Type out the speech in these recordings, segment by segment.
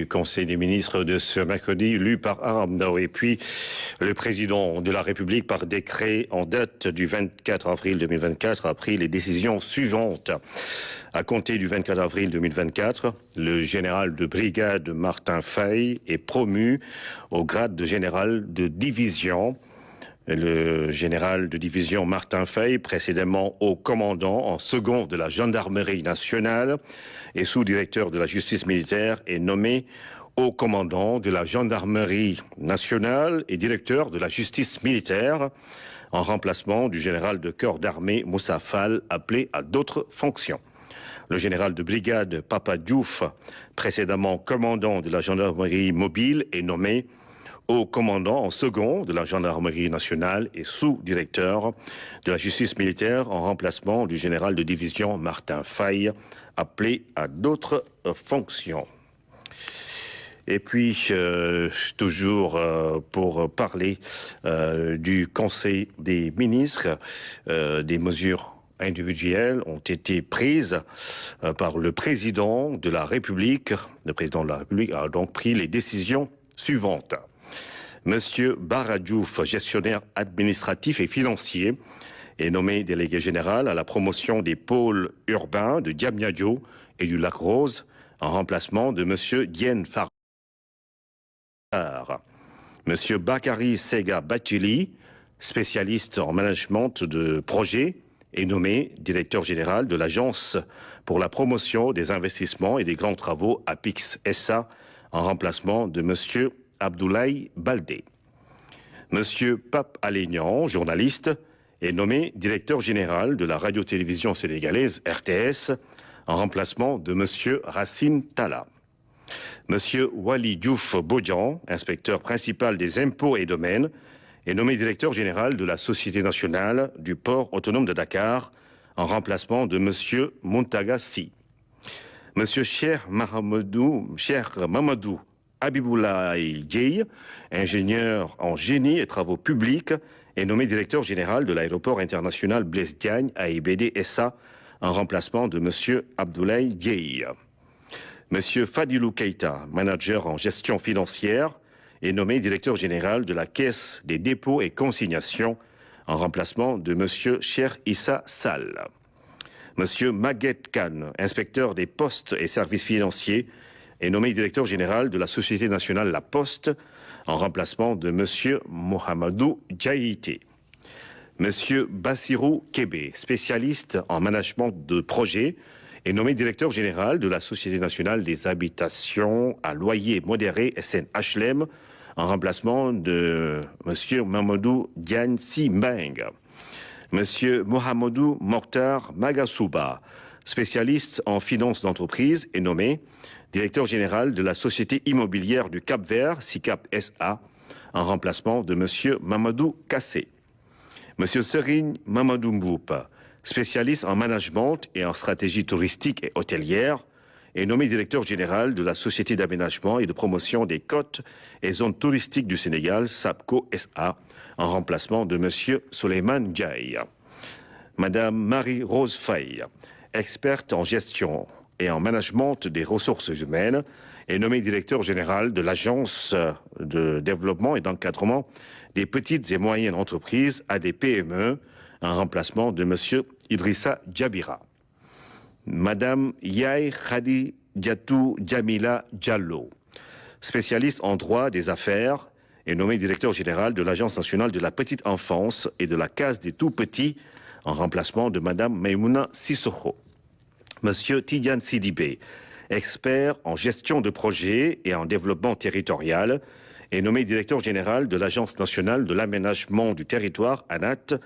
Du Conseil des ministres de ce mercredi, lu par Aram Ndao. Et puis, le président de la République, par décret en date du 24 avril 2024, a pris les décisions suivantes. À compter du 24 avril 2024, le général de brigade Martin Faye est promu au grade de général de division. Le général de division Martin Faye, précédemment haut commandant en second de la gendarmerie nationale et sous-directeur de la justice militaire, est nommé haut commandant de la gendarmerie nationale et directeur de la justice militaire, en remplacement du général de corps d'armée Moussa Fall, appelé à d'autres fonctions. Le général de brigade Papa Diouf, précédemment commandant de la gendarmerie mobile, est nommé haut commandant en second de la gendarmerie nationale et sous-directeur de la justice militaire en remplacement du général de division Martin Faye, appelé à d'autres fonctions. Et puis, toujours pour parler du Conseil des ministres, des mesures individuelles ont été prises par le président de la République. Le président de la République a donc pris les décisions suivantes. Monsieur Bara Diouf, gestionnaire administratif et financier, est nommé délégué général à la promotion des pôles urbains de Diamniadio et du Lac Rose, en remplacement de monsieur Diène Farrar. Monsieur Bakary Sega Bachili, spécialiste en management de projet, est nommé directeur général de l'Agence pour la promotion des investissements et des grands travaux APIX SA, en remplacement de monsieur Abdoulaye Baldé. Monsieur Pape Alignan, journaliste, est nommé directeur général de la radio-télévision sénégalaise RTS, en remplacement de monsieur Racine Talla. Monsieur Wali Diouf Bodian, inspecteur principal des impôts et domaines, est nommé directeur général de la Société nationale du port autonome de Dakar, en remplacement de monsieur Muntaga Sy. Monsieur Cheikh Mamadou Habiboulaye Dieye, ingénieur en génie et travaux publics, est nommé directeur général de l'aéroport international Blaise Diagne AIBD SA, en remplacement de monsieur Abdoulaye Dieye. Monsieur Fadilou Keita, manager en gestion financière, est nommé directeur général de la Caisse des dépôts et consignations, en remplacement de monsieur Cheikh Issa Sall. Monsieur Maguette Khan, inspecteur des postes et services financiers, est nommé directeur général de la Société nationale La Poste, en remplacement de monsieur Mohamedou Diaïté. Monsieur Bassirou Kébé, spécialiste en management de projet, est nommé directeur général de la Société nationale des habitations à loyer modéré SNHLM, en remplacement de monsieur Mamadou Diagne Simbeng. Monsieur Mohamedou Mokhtar Magasouba, spécialiste en finance d'entreprise, est nommé directeur général de la Société immobilière du Cap-Vert, SICAP SA, en remplacement de monsieur Mamadou Kassé. Monsieur Serigne Mamadou Mboup, spécialiste en management et en stratégie touristique et hôtelière, est nommé directeur général de la Société d'aménagement et de promotion des côtes et zones touristiques du Sénégal, SAPCO SA, en remplacement de monsieur Souleymane Diaye. Madame Marie-Rose Faye, experte en gestion et en management des ressources humaines, est nommée directeur général de l'Agence de développement et d'encadrement des petites et moyennes entreprises ADPME, en remplacement de monsieur Idrissa Djabira. Madame Yaye Khadi Diatou Djamila Diallo, spécialiste en droit des affaires, est nommée directeur général de l'Agence nationale de la petite enfance et de la case des tout-petits, en remplacement de madame Maïmouna Sissoko. Monsieur Tidiane Sidibé, expert en gestion de projets et en développement territorial, est nommé directeur général de l'Agence nationale de l'aménagement du territoire, ANAT,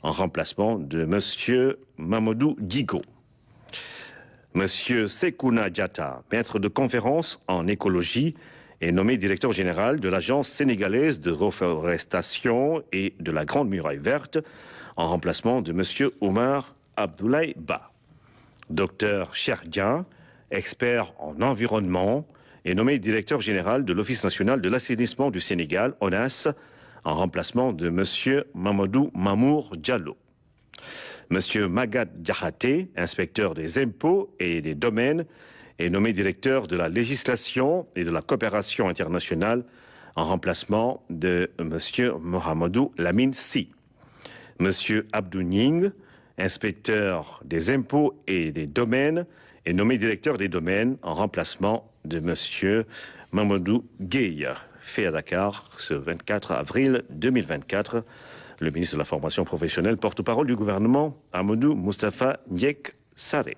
en remplacement de monsieur Mamadou Digo. Monsieur Sekouna Diatta, maître de conférences en écologie, est nommé directeur général de l'Agence sénégalaise de reforestation et de la Grande Muraille Verte, en remplacement de monsieur Omar Abdoulaye Ba. Docteur Cherdian, expert en environnement, est nommé directeur général de l'Office national de l'assainissement du Sénégal, ONAS, en remplacement de monsieur Mamadou Mamour Diallo. Monsieur Magat Diakhaté, inspecteur des impôts et des domaines, est nommé directeur de la législation et de la coopération internationale en remplacement de M. Mohamedou Lamine Sy. M. Abdou Ning, inspecteur des impôts et des domaines, est nommé directeur des domaines en remplacement de M. Mamadou Gueye, fait à Dakar ce 24 avril 2024. Le ministre de la formation professionnelle, porte-parole du gouvernement, Amadou Moustapha Ndiek Sarré.